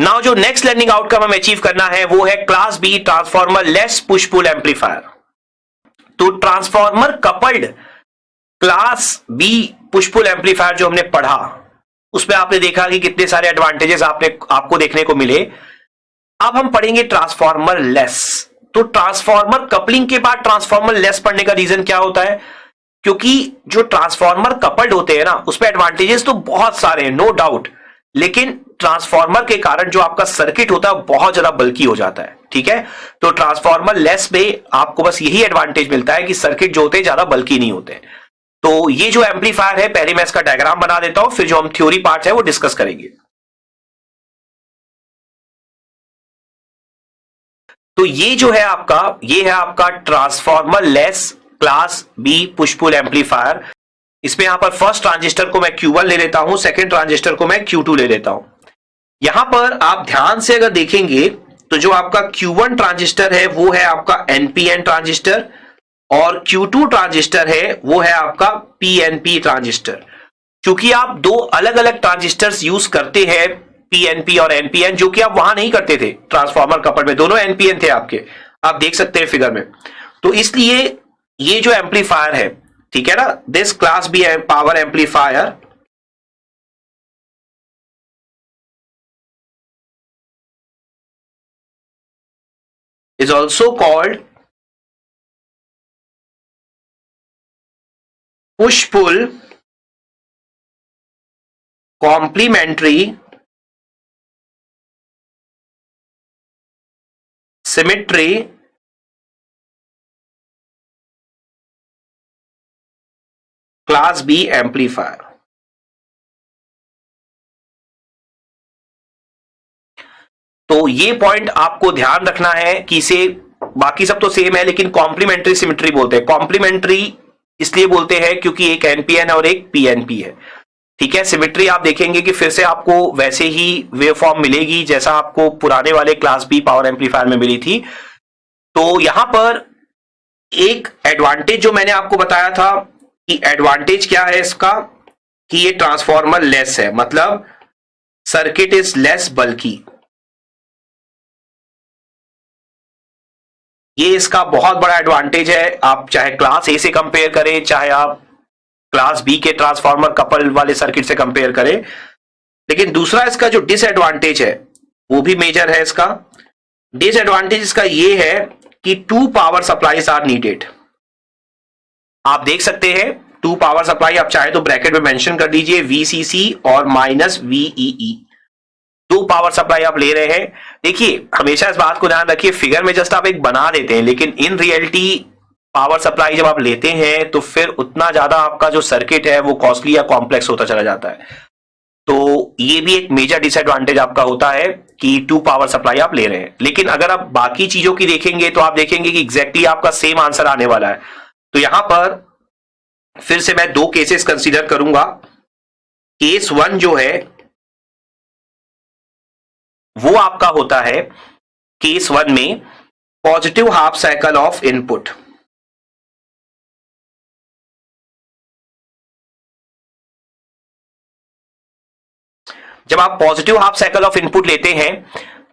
Now जो next learning outcome हमें achieve करना है वो है class B transformer less push pull amplifier. तो transformer coupled class B push pull amplifier जो हमने पढ़ा उसमें आपने देखा कि कितने सारे एडवांटेजेस आपको देखने को मिले। अब हम पढ़ेंगे ट्रांसफॉर्मर लेस। तो ट्रांसफॉर्मर कपलिंग के बाद ट्रांसफॉर्मर लेस पढ़ने का रीजन क्या होता है? क्योंकि जो ट्रांसफॉर्मर कपल्ड होते हैं ना उसमें एडवांटेजेस तो बहुत सारे हैं, नो डाउट, लेकिन ट्रांसफॉर्मर के कारण जो आपका सर्किट होता है बहुत ज्यादा बल्की हो जाता है। ठीक है, तो ट्रांसफॉर्मर लेस में आपको बस यही एडवांटेज मिलता है कि सर्किट जो होते हैं ज्यादा बल्की नहीं होते। तो ये जो एम्पलीफायर है, पहले मैं इसका डायग्राम बना देता हूं, फिर जो हम थ्योरी पार्ट है वो डिस्कस करेंगे। तो ये जो है आपका, ये है आपका transformer less class B push pull amplifier. इसमें यहां पर फर्स्ट ट्रांजिस्टर को मैं Q1 ले लेता हूं, सेकंड ट्रांजिस्टर को मैं Q2 ले लेता हूं। यहां पर आप ध्यान से अगर देखेंगे तो जो आपका Q1 ट्रांजिस्टर है वो है आपका NPN ट्रांजिस्टर और Q2 ट्रांजिस्टर है वो है आपका PNP ट्रांजिस्टर। क्योंकि आप दो अलग अलग ट्रांजिस्टर्स यूज करते हैं, PNP और NPN, जो कि आप वहां नहीं करते थे ट्रांसफॉर्मर कपल में, दोनों NPN थे आपके, आप देख सकते हैं फिगर में। तो इसलिए ये जो एम्पलीफायर है, ठीक है ना, this class B power amplifier is also called push-pull complementary symmetry class B amplifier. तो ये पॉइंट आपको ध्यान रखना है कि इसे, बाकी सब तो सेम है लेकिन कॉम्प्लीमेंट्री सिमेट्री बोलते हैं। कॉम्प्लीमेंट्री इसलिए बोलते हैं क्योंकि एक एनपीएन और एक पीएनपी है। ठीक है, सिमेट्री आप देखेंगे कि फिर से आपको वैसे ही वेव फॉर्म मिलेगी जैसा आपको पुराने वाले क्लास बी पावर एम्पलीफायर में मिली थी। तो यहां पर एक एडवांटेज जो मैंने आपको बताया था कि एडवांटेज क्या है इसका, कि ये ट्रांसफॉर्मर लेस है, मतलब सर्किट इज लेस बल्कि। ये इसका बहुत बड़ा एडवांटेज है। आप चाहे क्लास ए से कंपेयर करें, चाहे आप क्लास बी के ट्रांसफॉर्मर कपल वाले सर्किट से कंपेयर करें। लेकिन दूसरा इसका जो डिसएडवांटेज है वो भी मेजर है। इसका डिसएडवांटेज इसका ये है कि 2 पावर सप्लाईज आर नीडेड। आप देख सकते हैं 2 पावर सप्लाई, आप चाहे तो ब्रैकेट में मेंशन कर दीजिए VCC और -VEE, 2 पावर सप्लाई आप ले रहे हैं। देखिए हमेशा इस बात को ध्यान रखिए, फिगर में जस्ट आप एक बना देते हैं, लेकिन इन रियलिटी पावर सप्लाई जब आप लेते हैं तो फिर उतना ज्यादा आपका जो सर्किट है वो कॉस्टली या कॉम्प्लेक्स होता चला जाता है। तो ये भी एक मेजर डिसएडवांटेज आपका होता है कि 2 पावर सप्लाई आप ले रहे हैं। लेकिन अगर आप बाकी चीजों की देखेंगे तो आप देखेंगे कि एग्जैक्टली आपका सेम आंसर आने वाला है। तो यहां पर फिर से मैं 2 केसेस कंसीडर करूंगा। केस 1 जो है वो आपका होता है, केस 1 में positive half cycle of input. जब आप positive half cycle of input लेते हैं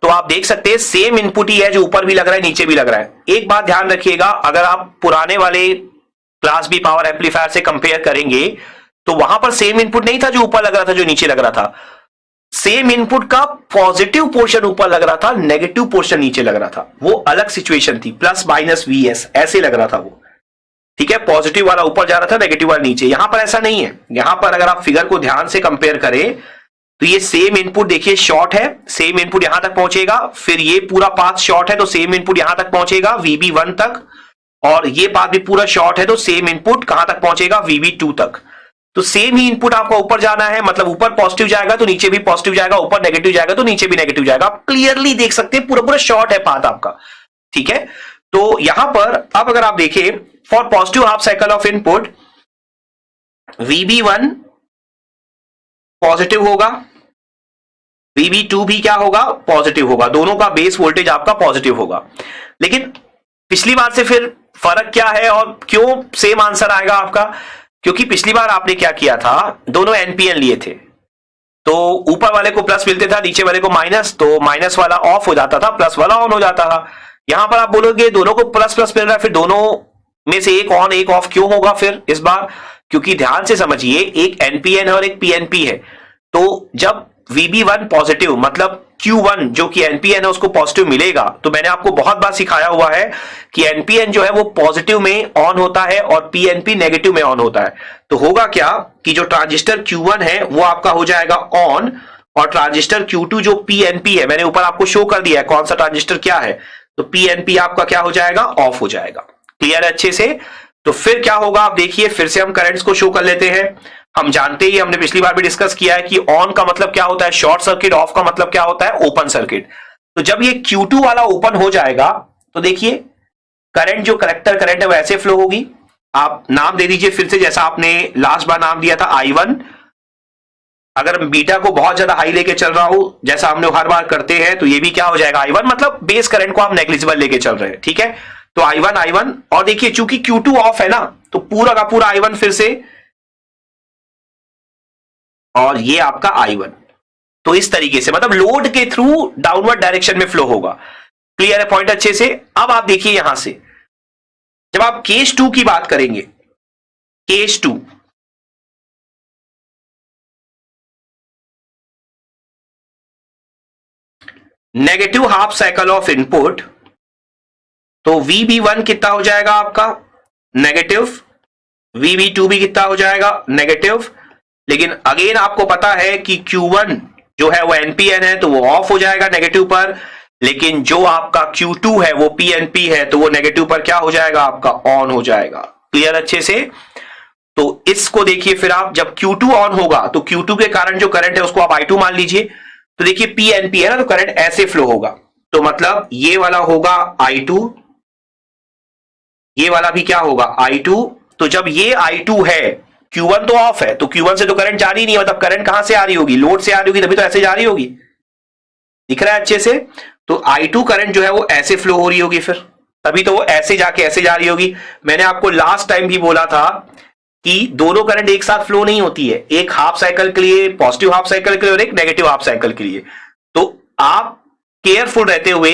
तो आप देख सकते हैं सेम इनपुट ही है, जो ऊपर भी लग रहा है नीचे भी लग रहा है। एक बात ध्यान रखिएगा, अगर आप पुराने वाले क्लास बी पावर एम्पलीफायर से कंपेयर करेंगे तो वहां पर सेम इनपुट नहीं था जो ऊपर लग रहा था जो नीचे लग रहा था। सेम इनपुट का पॉजिटिव पोर्शन ऊपर लग रहा था, नेगेटिव पोर्शन नीचे लग रहा था। वो अलग सिचुएशन थी, +-VS ऐसे लग रहा था वो। ठीक है, पॉजिटिव वाला ऊपर जा रहा था, नेगेटिव वाला नीचे। यहां पर ऐसा नहीं है। यहां पर अगर आप फिगर को ध्यान से कंपेयर करें तो ये सेम इनपुट देखिए शॉर्ट है, सेम इनपुट यहां तक पहुंचेगा, फिर ये पूरा पाथ शॉर्ट है तो सेम इनपुट यहां तक पहुंचेगा VB1 तक, और ये पाथ भी पूरा शॉर्ट है तो सेम इनपुट कहां तक पहुंचेगा VB2 तक। तो सेम ही इनपुट आपको ऊपर जाना है, मतलब ऊपर पॉजिटिव जाएगा तो नीचे भी पॉजिटिव जाएगा, ऊपर नेगेटिव जाएगा तो नीचे भी नेगेटिव जाएगा। आप क्लियरली देख सकते हैं पूरा पूरा शॉर्ट है पाथ आपका। ठीक है, तो यहां पर अब अगर आप देखें for positive half cycle of input VB1 positive होगा, VB2 भी क्या होगा, पॉजिटिव होगा। दोनों का बेस वोल्टेज आपका पॉजिटिव होगा। लेकिन पिछली बार से फिर फर्क क्या है और क्यों सेम आंसर आएगा आपका? क्योंकि पिछली बार आपने क्या किया था, दोनों एनपीएन लिए थे। तो ऊपर वाले को प्लस मिलते था, नीचे वाले को माइनस, तो माइनस वाला ऑफ हो जाता था, प्लस वाला ऑन हो जाता था। यहां पर आप बोलोगे दोनों को प्लस प्लस मिल रहा है, फिर दोनों में से एक ऑन एक ऑफ क्यों होगा फिर इस बार? क्योंकि ध्यान से समझिए, एक एनपीएन है और एक पीएनपी है। तो जब VB1 पॉजिटिव मतलब Q1 जो कि एनपीएन है उसको पॉजिटिव मिलेगा, तो मैंने आपको बहुत बार सिखाया हुआ है कि एनपीएन जो है वो पॉजिटिव में ऑन होता है और पीएनपी नेगेटिव में ऑन होता है। तो होगा क्या कि जो ट्रांजिस्टर Q1 है वो आपका हो जाएगा ऑन, और ट्रांजिस्टर Q2 जो पीएनपी है, मैंने ऊपर आपको शो कर दिया है कौन सा ट्रांजिस्टर क्या है, तो पीएनपी आपका क्या हो जाएगा? ऑफ हो जाएगा। क्लियर है अच्छे से? तो फिर क्या होगा आप देखिए, फिर से हम करंट्स को शो कर लेते हैं। हम जानते ही, हमने पिछली बार भी डिस्कस किया है कि ऑन का मतलब क्या होता है शॉर्ट सर्किट, ऑफ का मतलब क्या होता है ओपन सर्किट। तो जब ये Q2 वाला ओपन हो जाएगा तो देखिए करंट जो कलेक्टर करंट है वो ऐसे फ्लो होगी। आप नाम दे दीजिए फिर से, जैसा आपने लास्ट बार नाम दिया था I1। अगर बीटा को बहुत ज्यादा हाई लेके चल रहा हूं जैसा हमने हर बार करते हैं, तो ये भी क्या हो जाएगा I1, मतलब बेस करंट को आप नेग्लिजिबल लेके चल रहे हैं। ठीक है, तो I1 और देखिए चूंकि Q2 ऑफ है ना, तो पूरा का पूरा I1 फिर से, और ये आपका I1। तो इस तरीके से मतलब लोड के थ्रू डाउनवर्ड डायरेक्शन में फ्लो होगा। क्लियर है पॉइंट अच्छे से? अब आप देखिए यहां से जब आप केस 2 की बात करेंगे, case 2, negative half cycle of input, तो VB1 कितना हो जाएगा आपका? नेगेटिव। VB2 भी कितना हो जाएगा? नेगेटिव। लेकिन अगेन आपको पता है कि Q1 जो है वो एनपीएन है तो वो ऑफ हो जाएगा नेगेटिव पर, लेकिन जो आपका Q2 है वो पीएनपी है तो वो नेगेटिव पर क्या हो जाएगा आपका? ऑन हो जाएगा। क्लियर अच्छे से? तो इसको देखिए फिर आप, जब Q2 ऑन होगा तो Q2 के कारण जो करंट है उसको आप I2 मान लीजिए। तो देखिए पीएनपी है ना, तो करंट ऐसे फ्लो होगा, तो मतलब ये वाला होगा I2, ये वाला भी क्या होगा? I2। तो जब ये I2 है, Q1 तो ऑफ है, तो Q1 से तो करंट जा रही नहीं है, मतलब करंट कहां से आ रही होगी? लोड से आ रही होगी, तभी तो ऐसे जा रही होगी। दिख रहा है अच्छे से? तो I2 करंट जो है वो ऐसे फ्लो हो रही होगी, फिर तभी तो वो ऐसे जाके ऐसे जा रही होगी। मैंने आपको लास्ट टाइम भी बोला था कि दोनों करंट एक साथ फ्लो नहीं होती है, एक हाफ साइकिल के लिए, पॉजिटिव हाफ साइकिल के लिए, और एक नेगेटिव हाफ साइकिल के लिए। तो आप केयरफुल रहते हुए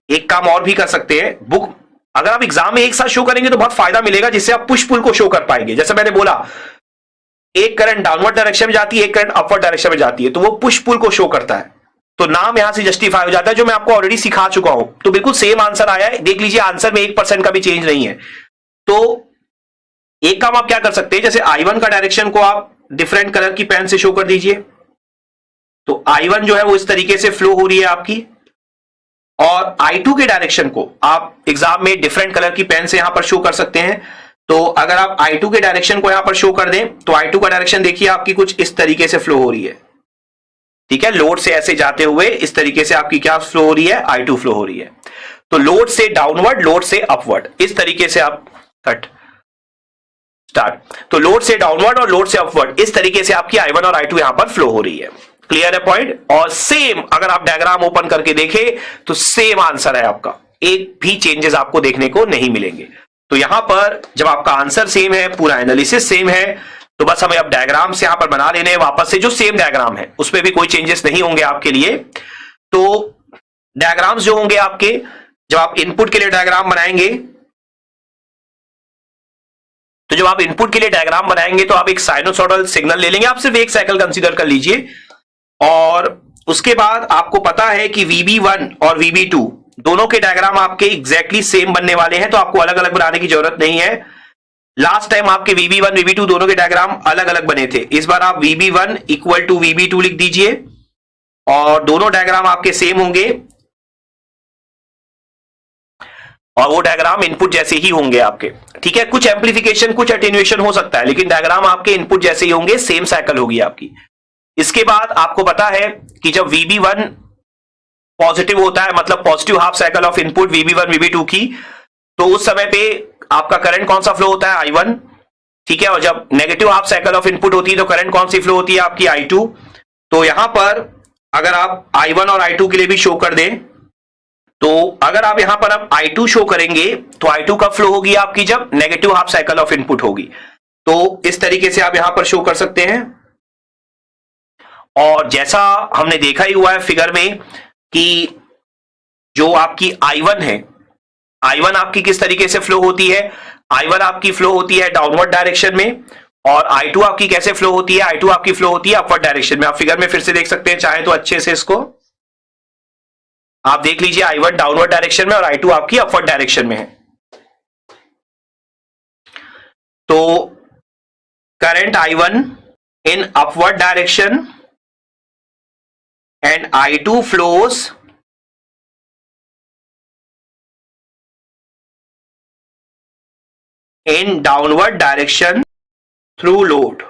एक काम और भी कर सकते हैं, बुक अगर आप एग्जाम में एक साथ शो करेंगे तो बहुत फायदा मिलेगा, जिससे आप पुश पुल को शो कर पाएंगे। जैसे मैंने बोला, एक करंट डाउनवर्ड डायरेक्शन में जाती है, एक करंट अपवर्ड डायरेक्शन में जाती है, तो वो पुश पुल को शो करता है, तो नाम यहां से जस्टिफाई हो जाता है, जो मैं आपको ऑलरेडी सिखा चुका हूं। तो बिल्कुल सेम आंसर आया है, देख लीजिए आंसर में 1% का भी चेंज नहीं है। तो एक काम आप क्या कर सकते हैं, जैसे I1 का डायरेक्शन को आप डिफरेंट कलर की पेन से शो कर दीजिए, तो I1 जो है वो इस तरीके से फ्लो हो रही है आपकी, और I2 के डायरेक्शन को आप एग्जाम में डिफरेंट कलर की पेन से यहां पर शो कर सकते हैं। तो अगर आप I2 के डायरेक्शन को यहां पर शो कर दें, तो I2 का डायरेक्शन देखिए आपकी कुछ इस तरीके से फ्लो हो रही है। ठीक है, लोड से ऐसे जाते हुए इस तरीके से आपकी क्या फ्लो हो रही है? I2 फ्लो हो रही है। तो लोड से डाउनवर्ड, लोड से अपवर्ड, इस तरीके से आप कट स्टार्ट, तो लोड से डाउनवर्ड और लोड से अपवर्ड, इस तरीके से आपकी I1 और I2 यहां पर फ्लो हो रही है। क्लियर है पॉइंट? और सेम अगर आप डायग्राम ओपन करके देखें तो सेम आंसर है आपका, एक भी चेंजेस आपको देखने को नहीं मिलेंगे। तो यहां पर जब आपका आंसर सेम है, पूरा एनालिसिस सेम है, तो बस हमें अब डायग्राम्स यहां पर बना लेने वापस से, जो सेम डायग्राम है उसमें भी कोई चेंजेस नहीं होंगे आपके लिए। तो डायग्राम्स जो होंगे आपके, जब आप इनपुट के लिए डायग्राम बनाएंगे, तो जब आप इनपुट के लिए डायग्राम बनाएंगे तो आप एक साइनोसॉइडल सिग्नल ले लेंगे, आप सिर्फ एक साइकिल कंसीडर कर लीजिए, और उसके बाद आपको पता है कि VB1 और VB2 दोनों के डायग्राम आपके एग्जैक्टली सेम बनने वाले हैं, तो आपको अलग अलग बनाने की जरूरत नहीं है। लास्ट टाइम आपके VB1 VB2 दोनों के डायग्राम अलग अलग बने थे, इस बार आप VB1 इक्वल टू VB2 लिख दीजिए, और दोनों डायग्राम आपके सेम होंगे, और वो डायग्राम इनपुट जैसे ही होंगे आपके। ठीक है, कुछ एम्प्लीफिकेशन कुछ अटेन्युएशन हो सकता है, लेकिन डायग्राम आपके इनपुट जैसे ही होंगे, सेम साइकिल होगी आपकी। इसके बाद आपको पता है कि जब VB1 पॉजिटिव होता है, मतलब positive half cycle of input VB1 VB2 की, तो उस समय पे आपका करंट कौन सा फ्लो होता है? I1। ठीक है, और जब negative half cycle of input होती है तो करंट कौन सी फ्लो होती है आपकी? I2। तो यहां पर अगर आप I1 और I2 के लिए भी शो कर दें, तो अगर आप यहां पर अब I2 शो करेंगे तो I2 कब फ्लो होगी आपकी? जब negative half cycle of input होगी। तो इस तरीके से आप यहां पर शो कर सकते हैं, और जैसा हमने देखा ही हुआ है फिगर में कि जो आपकी I1 है, I1 आपकी किस तरीके से फ्लो होती है, I1 आपकी फ्लो होती है डाउनवर्ड डायरेक्शन में, और I2 आपकी कैसे फ्लो होती है, I2 आपकी फ्लो होती है अपवर्ड डायरेक्शन में। आप फिगर में फिर से देख सकते हैं चाहे तो अच्छे से, इसको आप देख लीजिए, I1 डाउनवर्ड डायरेक्शन में और I2 आपकी अपवर्ड डायरेक्शन में है। तो current I1 in upward direction and I2 flows in downward direction through load।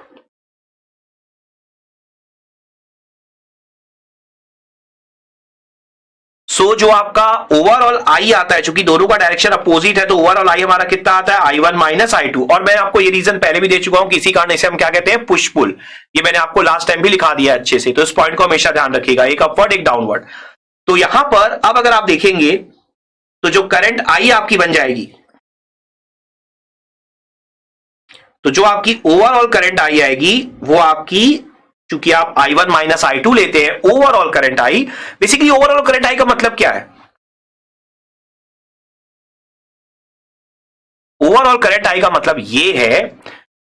सो जो आपका ओवरऑल आई आता है, चूंकि दोनों का डायरेक्शन अपोजिट है, तो ओवरऑल आई हमारा कितना आता है, I1 माइनस I2। और मैं आपको ये रीजन पहले भी दे चुका हूं, किसी कारण इसे हम क्या कहते हैं, पुश पुल। ये मैंने आपको लास्ट टाइम भी लिखा दिया अच्छे से, तो इस पॉइंट को हमेशा ध्यान रखिएगा, एक अपवर्ड एक डाउनवर्ड। तो यहां पर अब अगर आप देखेंगे तो जो करंट आई आपकी बन जाएगी, तो जो आपकी ओवरऑल करंट आई आएगी वो आपकी, चूंकि आप I1 माइनस I2 लेते हैं, overall current I, basically overall current I का मतलब क्या है, ओवरऑल करंट आई का मतलब यह है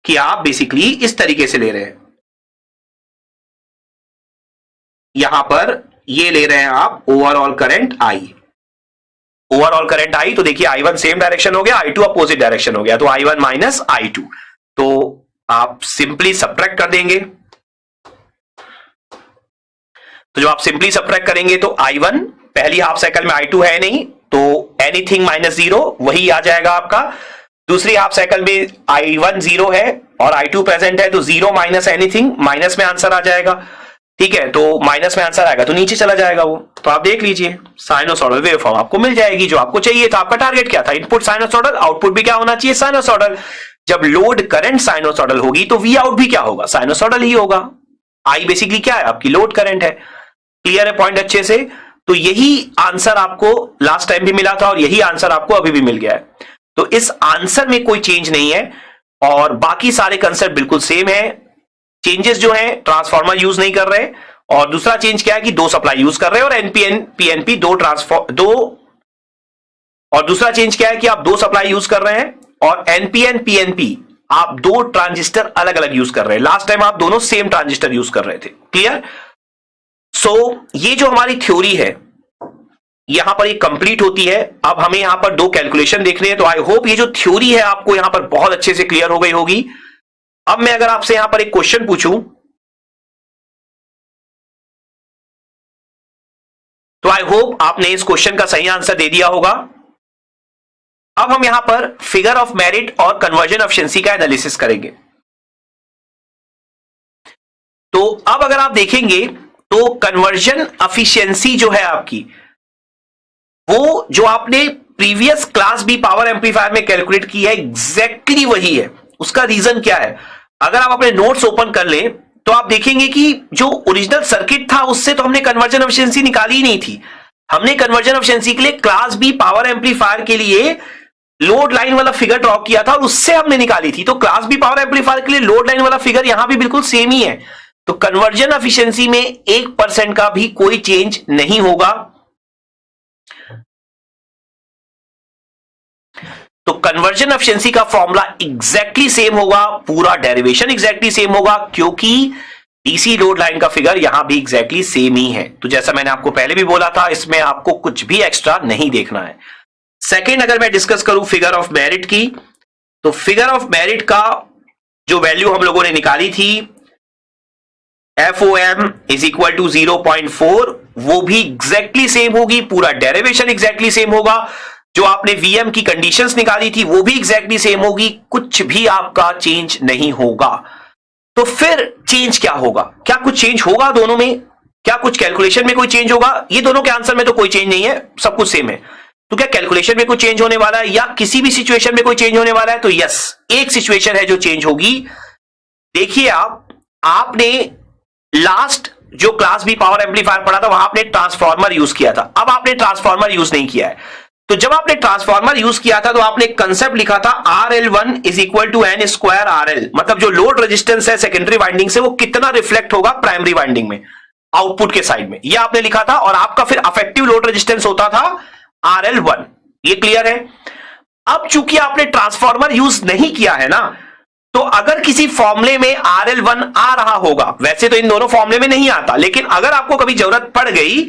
कि आप बेसिकली इस तरीके से ले रहे हैं, यहां पर ये ले रहे हैं आप overall current I. Overall current I तो देखिए I1 सेम डायरेक्शन हो गया, I2 अपोजिट डायरेक्शन हो गया, तो I1 माइनस I2। तो आप सिंपली सब्ट्रैक्ट कर देंगे, तो जब आप सिंपली सब्ट्रैक्ट करेंगे तो I1 पहली हाफ साइकिल में I2 है नहीं, तो एनीथिंग माइनस 0 वही आ जाएगा आपका। दूसरी हाफ साइकिल में I1 0 है और I2 प्रेजेंट है, तो 0 माइनस एनीथिंग, माइनस में आंसर आ जाएगा। ठीक है, तो माइनस में आंसर आएगा तो नीचे चला जाएगा वो। तो आप देख लीजिए साइनोसॉइडल वेवफॉर्म आपको मिल जाएगी जो आपको चाहिए था। आपका टारगेट क्या था, इनपुट साइनोसॉइडल, आउटपुट भी क्या होना चाहिए, साइनोसॉइडल। जब लोड करंट साइनोसॉइडल होगी तो वी आउट भी क्या होगा, साइनोसॉइडल ही होगा। आई बेसिकली क्या है, आपकी लोड करंट है। क्लियर है पॉइंट अच्छे से। तो यही आंसर आपको लास्ट टाइम भी मिला था और यही आंसर आपको अभी भी मिल गया है। तो इस आंसर में कोई चेंज नहीं है और बाकी सारे कंसेप्ट बिल्कुल सेम है। चेंजेस जो है, ट्रांसफार्मर यूज नहीं कर रहे, और दूसरा चेंज क्या है कि दो सप्लाई यूज कर रहे हैं, और एनपीएन पीएनपी दो, और दूसरा चेंज क्या है कि आप दो सप्लाई यूज कर रहे हैं और एनपीएन पीएनपी आप दो ट्रांजिस्टर अलग अलग यूज कर रहे हैं। लास्ट टाइम आप दोनों सेम ट्रांजिस्टर यूज कर रहे थे। क्लियर। सो ये जो हमारी थ्योरी है यहां पर ये कंप्लीट होती है। अब हमें यहां पर दो कैलकुलेशन देखने हैं, तो आई होप ये जो थ्योरी है आपको यहां पर बहुत अच्छे से क्लियर हो गई होगी। अब मैं अगर आपसे यहां पर एक क्वेश्चन पूछूं तो आई होप आपने इस क्वेश्चन का सही आंसर दे दिया होगा। अब हम यहां पर फिगर ऑफ मेरिट और कन्वर्जन एफिशिएंसी का एनालिसिस करेंगे। तो अब अगर आप देखेंगे तो कन्वर्जन एफिशिएंसी जो है आपकी, वो जो आपने previous class B power amplifier में कैलकुलेट की है एग्जैक्टली वही है। उसका रीजन क्या है, अगर आप अपने नोट्स ओपन कर ले तो आप देखेंगे कि जो ओरिजिनल सर्किट था उससे तो हमने कन्वर्जन एफिशिएंसी निकाली ही नहीं थी। हमने कन्वर्जन एफिशिएंसी के लिए क्लास बी पावर एम्पलीफायर के लिए लोड लाइन वाला फिगर ड्रॉ किया था और उससे हमने निकाली थी। तो क्लास बी पावर एम्पलीफायर के लिए लोड लाइन वाला फिगर यहां भी बिल्कुल सेम ही है। तो कन्वर्जन एफिशिएंसी में 1% का भी कोई चेंज नहीं होगा। तो कन्वर्जन एफिशिएंसी का फॉर्मूला एग्जैक्टली सेम होगा, पूरा डेरिवेशन एग्जैक्टली सेम होगा, क्योंकि डीसी लोड लाइन का फिगर यहां भी एग्जैक्टली सेम ही है। तो जैसा मैंने आपको पहले भी बोला था, इसमें आपको कुछ भी एक्स्ट्रा नहीं देखना है। सेकेंड, अगर मैं डिस्कस करूं फिगर ऑफ मेरिट की, तो फिगर ऑफ मेरिट का जो वैल्यू हम लोगों ने निकाली थी FOM इज इक्वल टू 0.4, वो भी एग्जैक्टली सेम होगी, पूरा डेरिवेशन एग्जैक्टली सेम होगा। जो आपने VM की कंडीशंस निकाली थी वो भी एग्जैक्टली सेम होगी, कुछ भी आपका चेंज नहीं होगा। तो फिर चेंज क्या होगा, क्या कुछ चेंज होगा दोनों में, क्या कुछ कैलकुलेशन में कोई चेंज होगा? ये दोनों के आंसर में तो कोई चेंज नहीं है, सब कुछ सेम है। तो क्या कैलकुलेशन में कोई चेंज होने वाला है या किसी भी सिचुएशन में कोई चेंज होने वाला है? तो यस, एक सिचुएशन है जो चेंज होगी। देखिए आपने लास्ट जो क्लास बी पावर एम्पलीफायर पढ़ा था वहां आपने ट्रांसफार्मर यूज किया था, अब आपने ट्रांसफार्मर यूज नहीं किया है। तो जब आपने ट्रांसफॉर्मर यूज किया था तो आपने एक कंसेप्ट लिखा था RL1 is equal to N square RL, मतलब जो लोड रेजिस्टेंस है सेकेंडरी वाइंडिंग से वो कितना रिफ्लेक्ट होगा प्राइमरी वाइंडिंग में, आउटपुट के साइड में, ये आपने लिखा था। और आपका फिर अफेक्टिव लोड रेजिस्टेंस होता था RL1। ये क्लियर है? अब चूंकि आपने ट्रांसफॉर्मर यूज नहीं किया है ना, तो अगर किसी फॉर्मूले में RL1 आ रहा होगा, वैसे तो इन दोनों फॉर्मूले में नहीं आता, लेकिन अगर आपको कभी जरूरत पड़ गई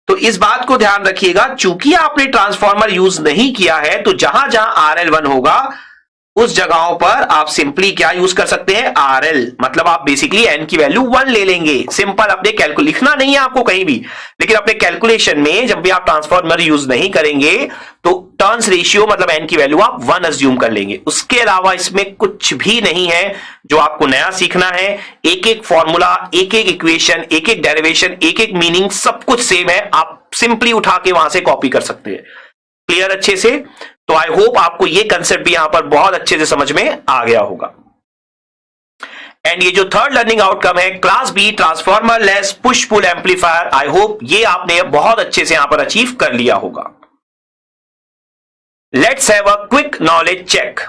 तो इस बात को ध्यान रखिएगा, चूंकि आपने ट्रांसफॉर्मर यूज नहीं किया है तो जहां जहां RL1 होगा उस जगहों पर आप सिंपली क्या यूज कर सकते हैं, RL, मतलब आप बेसिकली n की वैल्यू 1 ले लेंगे। सिंपल, अपने कैलकुलेशन लिखना नहीं है आपको कहीं भी, लेकिन अपने कैलकुलेशन में जब भी आप ट्रांसफॉर्मर यूज नहीं करेंगे तो टर्न्स रेशियो मतलब n की वैल्यू आप 1 अज्यूम कर लेंगे। उसके अलावा इसमें कुछ भी नहीं है जो आपको नया सीखना है। एक एक फॉर्मूला, एक एक इक्वेशन, एक एक डेरिवेशन, एक एक मीनिंग, सब कुछ सेम है, आप सिंपली उठा के वहां से कॉपी कर सकते हैं। क्लियर अच्छे से? तो आई होप आपको ये कंसेप्ट भी यहां पर बहुत अच्छे से समझ में आ गया होगा। एंड ये जो थर्ड लर्निंग आउटकम है, class B transformer less push pull amplifier, I hope ये आपने बहुत अच्छे से यहां पर अचीव कर लिया होगा। Let's have a quick knowledge check.